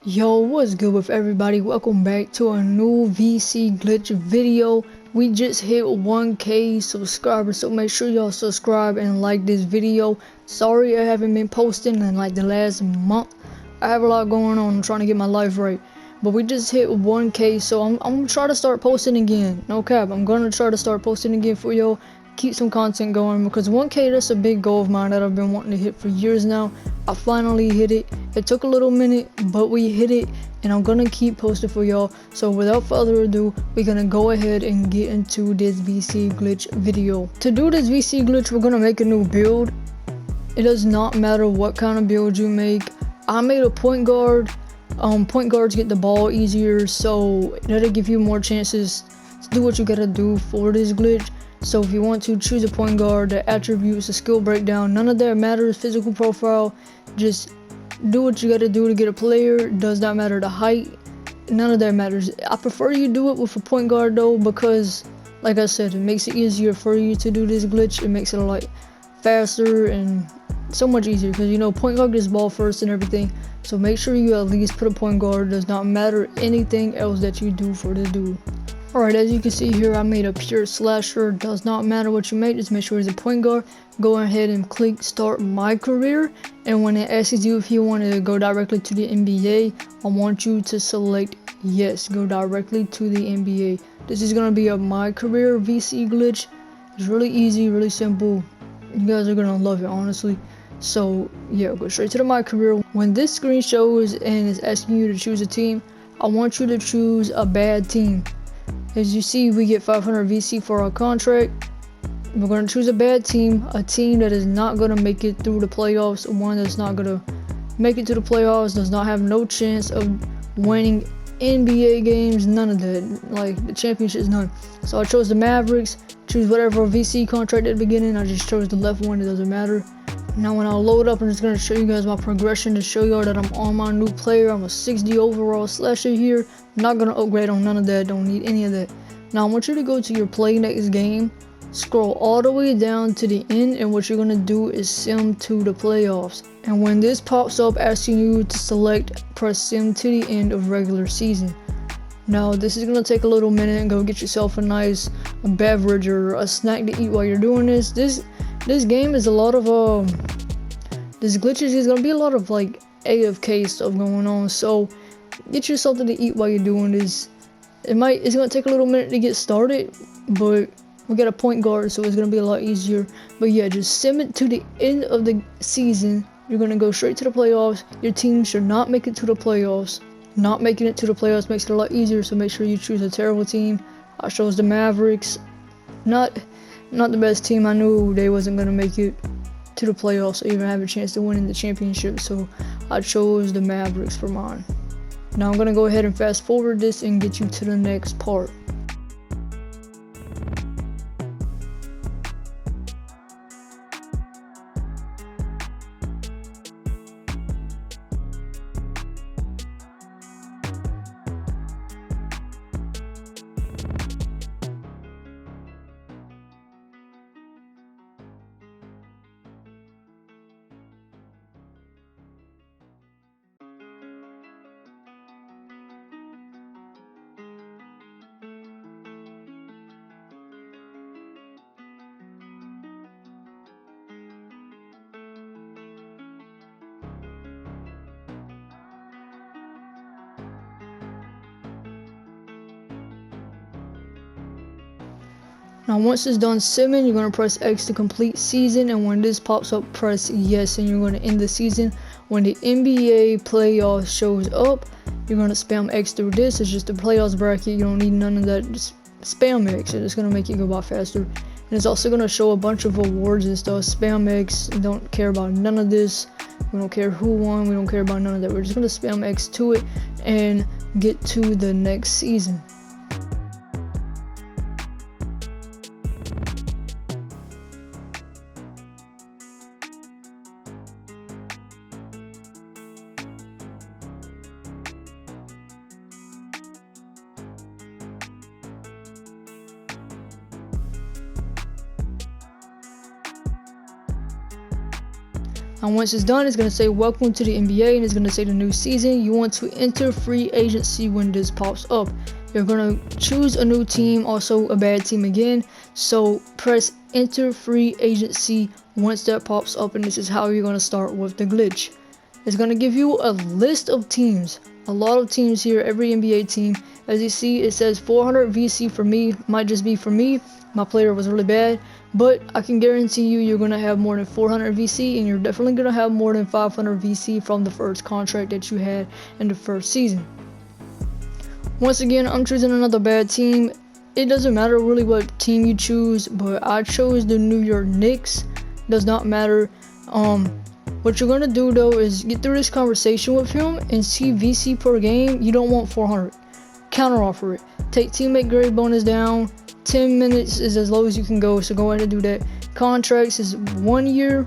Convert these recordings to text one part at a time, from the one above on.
Yo, what's good with everybody? Welcome back to a new VC glitch video. We just hit 1K subscribers, so make sure y'all subscribe and like this video. Sorry I haven't been posting in like the last month. I have a lot going on. I'm trying to get my life right. But we just hit 1K, so I'm gonna try to start posting again. No cap, I'm gonna try to start posting again for y'all. Keep some content going, because 1K, that's a big goal of mine that I've been wanting to hit for years now. I finally hit it. It took a little minute, but we hit it, and I'm gonna keep posting for y'all. So without further ado, we're gonna go ahead and get into this VC glitch video. To do this VC glitch, we're gonna make a new build. It does not matter what kind of build you make. I made a point guard. Point guards get the ball easier, so that'll give you more chances to do what you gotta do for this glitch. So if you want to choose a point guard, the attributes, the skill breakdown, none of that matters. Physical profile, just do what you gotta do to get a player. Does not matter the height, none of that matters. I prefer you do it with a point guard though, because like I said, it makes it easier for you to do this glitch. It makes it a lot faster and so much easier, because you know point guard gets ball first and everything. So make sure you at least put a point guard. Does not matter anything else that you do for the dude. Alright, as you can see here, I made a pure slasher. Does not matter what you make, just make sure it's a point guard. Go ahead and click start my career, and when it asks you if you want to go directly to the NBA, I want you to select yes, go directly to the NBA. This is going to be a my career VC glitch. It's really easy, really simple. You guys are going to love it, honestly. So yeah, go straight to the my career. When this screen shows and it's asking you to choose a team, I want you to choose a bad team. As you see, we get 500 VC for our contract. We're going to choose a bad team, a team that is not going to make it through the playoffs, one that's not going to make it to the playoffs, does not have no chance of winning NBA games, none of that, like the championship is none. So I chose the Mavericks. Choose whatever VC contract at the beginning. I just chose the left one, it doesn't matter. Now when I load up, I'm just going to show you guys my progression to show y'all that I'm on my new player. I'm a 60 overall slasher here. I'm not going to upgrade on none of that, don't need any of that. Now I want you to go to your play next game, scroll all the way down to the end, and what you're going to do is sim to the playoffs. And when this pops up asking you to select, press sim to the end of regular season. Now this is going to take a little minute, and go get yourself a nice beverage or a snack to eat while you're doing this. This game is a lot of this glitches is gonna be a lot of like AFK stuff going on, so get you something to eat while you're doing this. It's gonna take a little minute to get started, but we got a point guard, so it's gonna be a lot easier. But yeah, just sim it to the end of the season. You're gonna go straight to the playoffs. Your team should not make it to the playoffs. Not making it to the playoffs makes it a lot easier, so make sure you choose a terrible team. I chose the Mavericks. Not the best team. I knew they wasn't going to make it to the playoffs or even have a chance to win in the championship, so I chose the Mavericks for mine. Now I'm going to go ahead and fast forward this and get you to the next part. Now once it's done simming, you're going to press X to complete season, and when this pops up, press yes, and you're going to end the season. When the NBA playoffs shows up, you're going to spam X through this. It's just the playoffs bracket, you don't need none of that, just spam X, and it's going to make it go by faster. And it's also going to show a bunch of awards and stuff. Spam X, don't care about none of this. We don't care who won, we don't care about none of that. We're just going to spam X to it and get to the next season. And once it's done, it's going to say welcome to the NBA, and it's going to say the new season. You want to enter free agency when this pops up. You're going to choose a new team, also a bad team again. So press enter free agency once that pops up, and this is how you're going to start with the glitch. It's going to give you a list of teams, a lot of teams here, every NBA team. As you see, it says 400 VC for me. Might just be for me. My player was really bad, but I can guarantee you you're going to have more than 400 VC, and you're definitely going to have more than 500 VC from the first contract that you had in the first season. Once again, I'm choosing another bad team. It doesn't matter really what team you choose, but I chose the New York Knicks. Does not matter. What you're going to do though is get through this conversation with him and see VC per game. You don't want 400. Counter offer it. Take teammate grade bonus down. 10 minutes is as low as you can go, so go ahead and do that. Contracts is 1 year,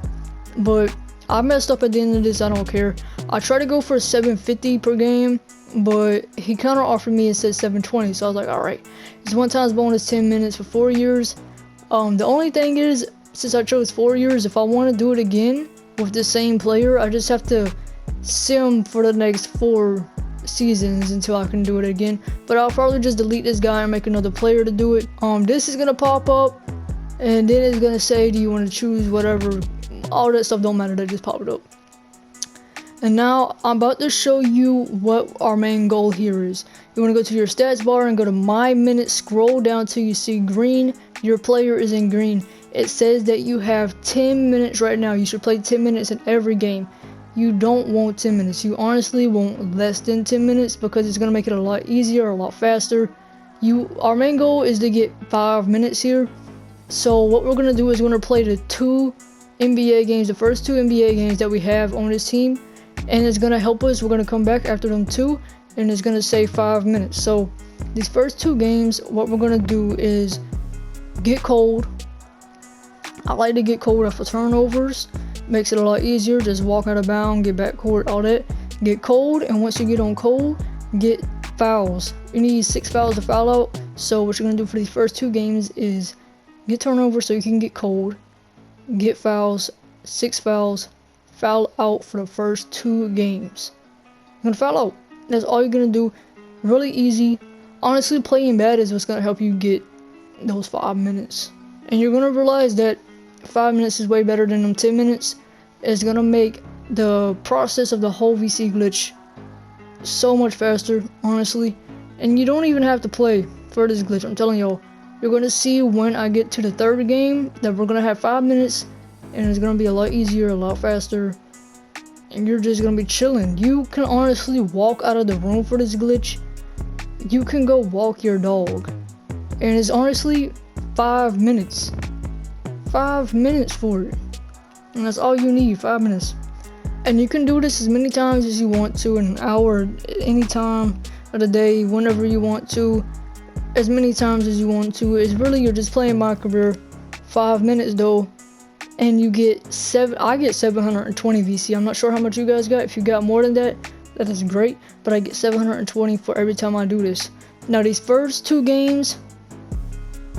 but I messed up at the end of this. I don't care. I tried to go for 750 per game, but he counter offered me and said 720, so I was like, all right, it's 1 times bonus 10 minutes for 4 years. The only thing is, since I chose 4 years, if I want to do it again with the same player, I just have to sim for the next 4 seasons until I can do it again. But I'll probably just delete this guy and make another player to do it. This is gonna pop up, and then it's gonna say, do you want to choose whatever? All that stuff don't matter, that just popped up. And now I'm about to show you what our main goal here is. You want to go to your stats bar and go to my minutes, scroll down till you see green. Your player is in green. It says that you have 10 minutes right now. You should play 10 minutes in every game. You don't want 10 minutes. You honestly want less than 10 minutes because it's going to make it a lot easier, a lot faster. Our main goal is to get 5 minutes here. So what we're going to do is we're going to play the 2 NBA games, the first 2 NBA games that we have on this team. And it's going to help us. We're going to come back after them 2, and it's going to say 5 minutes. So these first 2 games, what we're going to do is get cold. I like to get cold after turnovers. Makes it a lot easier. Just walk out of bounds, get back court, all that. Get cold, and once you get on cold, get fouls. You need 6 fouls to foul out. So what you're going to do for these first 2 games is get turnovers so you can get cold, get fouls, 6 fouls, foul out for the first 2 games. You're going to foul out. That's all you're going to do. Really easy. Honestly, playing bad is what's going to help you get those 5 minutes. And you're going to realize that 5 minutes is way better than them 10 minutes. It's going to make the process of the whole VC glitch so much faster, honestly. And you don't even have to play for this glitch. I'm telling y'all, you're going to see when I get to the 3rd game that we're going to have 5 minutes. And it's going to be a lot easier, a lot faster. And you're just going to be chilling. You can honestly walk out of the room for this glitch. You can go walk your dog. And it's honestly 5 minutes. 5 minutes for it. And that's all you need, 5 minutes. And you can do this as many times as you want to, in an hour, any time of the day, whenever you want to, as many times as you want to. It's really, you're just playing MYCAREER. 5 minutes though, and you get I get 720 VC. I'm not sure how much you guys got. If you got more than that, that is great, but I get 720 for every time I do this. Now these first 2 games,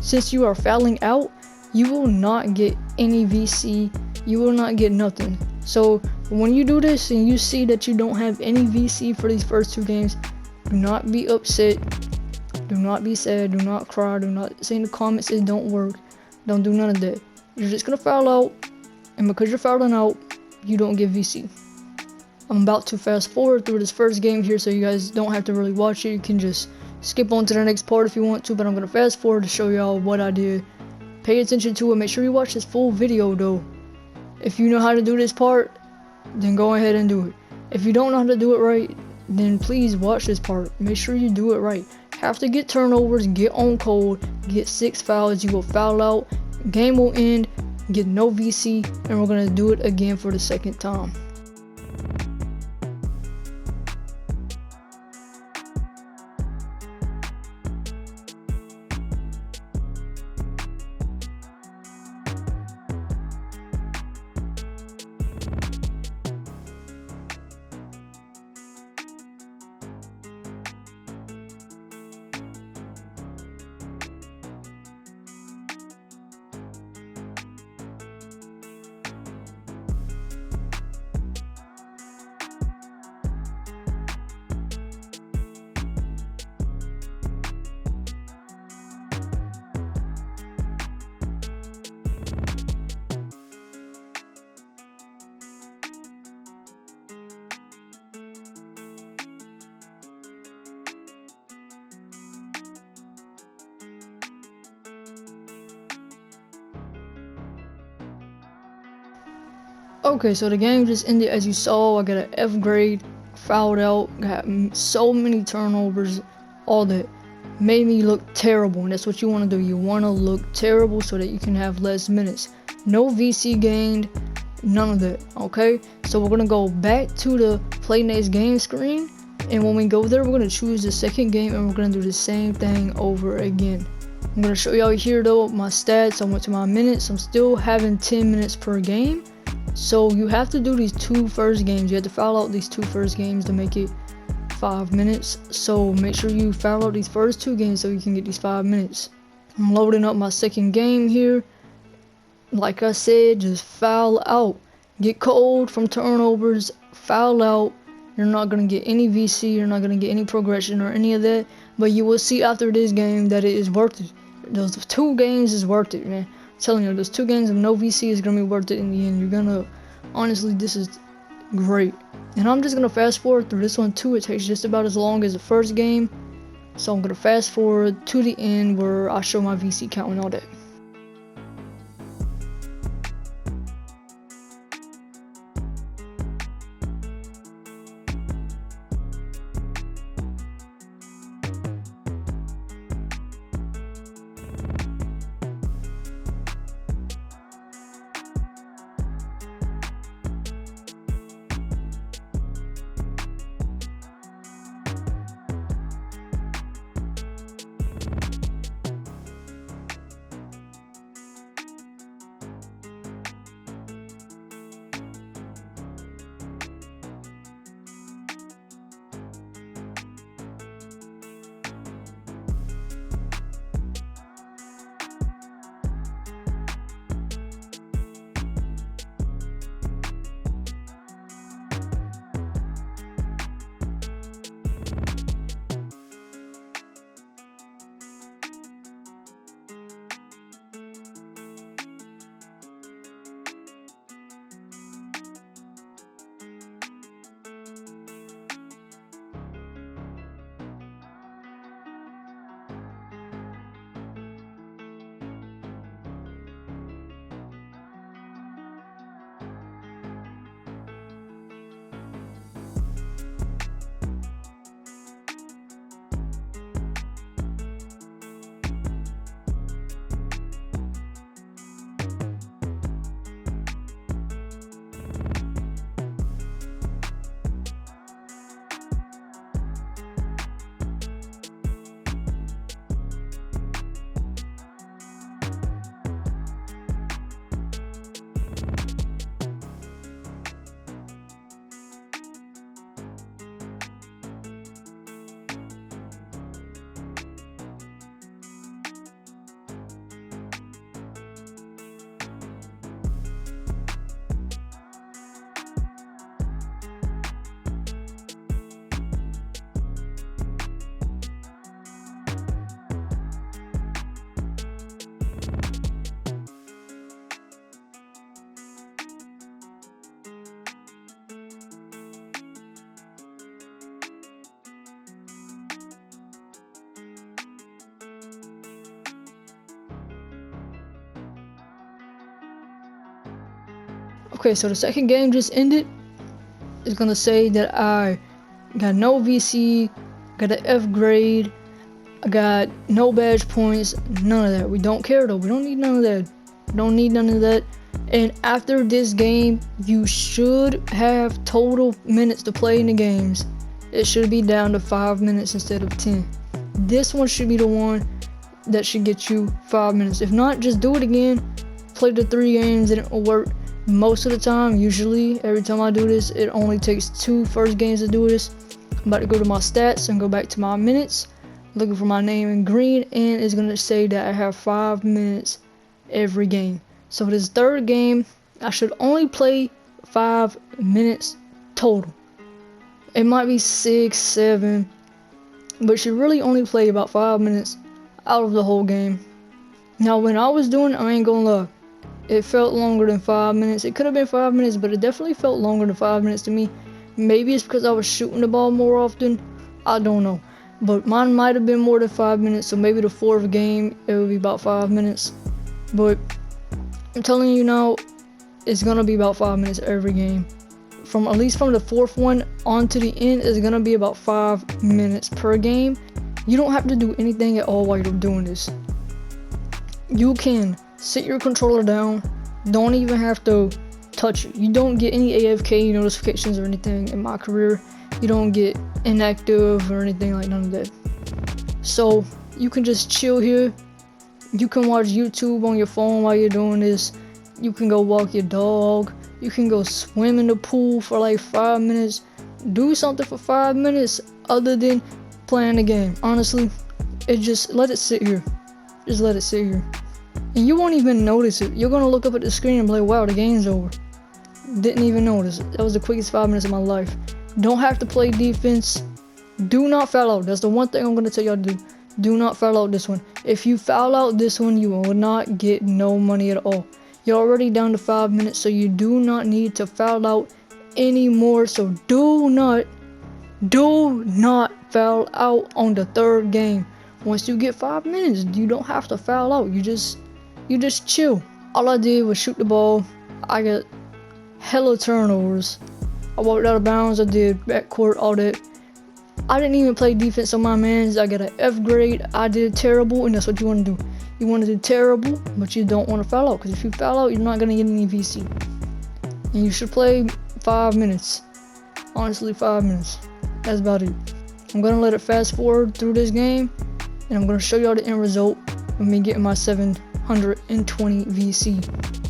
since you are fouling out, you will not get any VC. You will not get nothing. So when you do this and you see that you don't have any VC for these first 2 games, do not be upset. Do not be sad. Do not cry. Do not say in the comments it don't work. Don't do none of that. You're just gonna foul out, and because you're fouling out, you don't get VC. I'm about to fast forward through this first game here, so you guys don't have to really watch it. You can just skip on to the next part if you want to, but I'm gonna fast forward to show y'all what I did. Pay attention to it. Make sure you watch this full video though. If you know how to do this part, then go ahead and do it. If you don't know how to do it right, then please watch this part. Make sure you do it right. Have to get turnovers, get on cold, get 6 fouls. You will foul out. Game will end, get no VC, and we're gonna do it again for the 2nd time. Okay, so the game just ended. As you saw, I got an F grade, fouled out, got so many turnovers, all that. Made me look terrible, and that's what you want to do. You want to look terrible so that you can have less minutes. No VC gained, none of that, okay? So we're going to go back to the play next game screen, and when we go there, we're going to choose the second game, and we're going to do the same thing over again. I'm going to show y'all here though my stats. I went to my minutes. I'm still having 10 minutes per game. So you have to do these two first games. You have to foul out these two first games to make it 5 minutes. So make sure you foul out these first 2 games so you can get these 5 minutes. I'm loading up my second game here. Like I said, just foul out. Get cold from turnovers, foul out. You're not going to get any VC, you're not going to get any progression or any of that. But you will see after this game that it is worth it. Those 2 games is worth it, man. Telling you, those 2 games of no VC is gonna be worth it in the end. You're gonna, honestly, this is great. And I'm just gonna fast forward through this one too. It takes just about as long as the first game, so I'm gonna fast forward to the end where I show my VC count and all that. Okay, so the second game just ended. It's gonna say that I got no VC, got an F grade, I got no badge points, none of that. We don't care though, we don't need none of that. Don't need none of that. And after this game, you should have total minutes to play in the games. It should be down to 5 minutes instead of 10. This one should be the one that should get you 5 minutes. If not, just do it again. Play the 3 games and it will work. Most of the time, usually, every time I do this, it only takes 2 first games to do this. I'm about to go to my stats and go back to my minutes. Looking for my name in green, and it's gonna say that I have 5 minutes every game. So this third game, I should only play 5 minutes total. It might be 6, 7, but should really only play about 5 minutes out of the whole game. Now, when I was doing it, I ain't gonna lie, it felt longer than 5 minutes. It could have been 5 minutes, but it definitely felt longer than 5 minutes to me. Maybe it's because I was shooting the ball more often. I don't know. But mine might have been more than 5 minutes, so maybe the 4th game, it would be about 5 minutes. But I'm telling you now, it's gonna be about 5 minutes every game. From at least from the 4th one on to the end is gonna be about 5 minutes per game. You don't have to do anything at all while you're doing this. You can sit your controller down, don't even have to touch it. You don't get any AFK notifications or anything in MYCAREER. You don't get inactive or anything like none of that. So you can just chill here. You can watch YouTube on your phone while you're doing this. You can go walk your dog. You can go swim in the pool for like 5 minutes. Do something for 5 minutes other than playing the game. Honestly, just let it sit here. Just let it sit here. And you won't even notice it. You're gonna look up at the screen and be like, wow, the game's over. Didn't even notice it. That was the quickest 5 minutes of my life. Don't have to play defense. Do not foul out. That's the one thing I'm gonna tell y'all to do. Do not foul out this one. If you foul out this one, you will not get no money at all. You're already down to 5 minutes, so you do not need to foul out anymore. So do not foul out on the 3rd game. Once you get 5 minutes, you don't have to foul out. You just chill. All I did was shoot the ball. I got hella turnovers. I walked out of bounds. I did backcourt, all that. I didn't even play defense on my mans. I got an F grade. I did terrible, and that's what you want to do. You want to do terrible, but you don't want to foul out, because if you foul out, you're not going to get any VC. And you should play 5 minutes. Honestly, 5 minutes. That's about it. I'm going to let it fast forward through this game, and I'm going to show y'all the end result of me getting my 720 VC.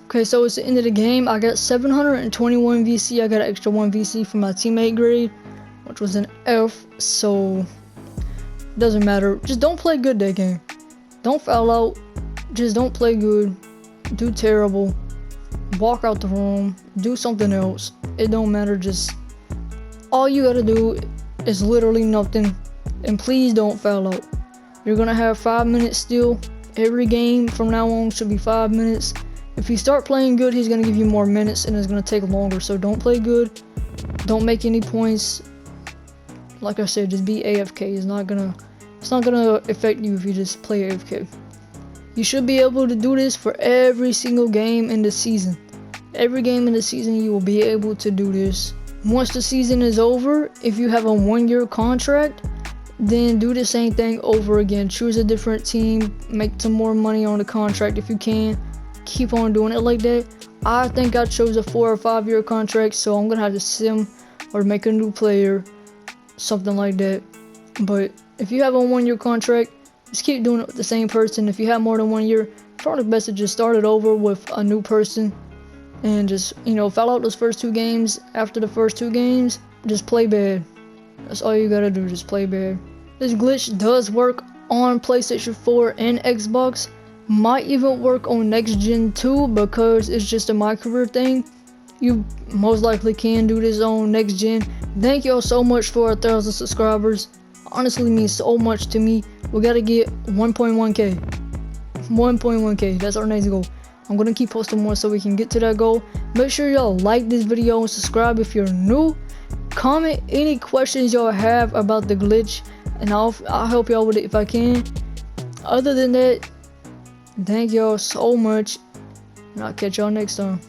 Okay, so it's the end of the game. I got 721 VC. I got an extra 1 VC for my teammate grade, which was an F, so doesn't matter. Just don't play good that game. Don't foul out. Just don't play good. Do terrible. Walk out the room. Do something else. It don't matter. Just all you gotta do is literally nothing. And please don't foul out. You're gonna have 5 minutes still. Every game from now on should be 5 minutes. If you start playing good, he's gonna give you more minutes and it's gonna take longer. So don't play good. Don't make any points. Like I said, just be AFK. It's not gonna affect you if you just play AFK. You should be able to do this for every single game in the season. Every game in the season, you will be able to do this. Once the season is over, if you have a 1-year contract, then do the same thing over again. Choose a different team, make some more money on the contract if you can. Keep on doing it like that. I think I chose a 4 or 5 year contract, so I'm gonna have to sim or make a new player, something like that. But if you have a 1-year contract, just keep doing it with the same person. If you have more than 1 year, probably best to just start it over with a new person and just, you know, foul out those first 2 games. After the first 2 games, just play bad. That's all you gotta do, just play bad. This glitch does work on PlayStation 4 and Xbox. Might even work on next gen too, because it's just a MYCAREER thing. You most likely can do this on next gen. Thank y'all so much for 1,000 subscribers. Honestly means so much to me. We gotta get 1.1k. 1.1k, that's our next goal. I'm gonna keep posting more so we can get to that goal. Make sure y'all like this video and subscribe if you're new. Comment any questions y'all have about the glitch, and I'll help y'all with it if I can. Other than that, thank y'all so much, and I'll catch y'all next time.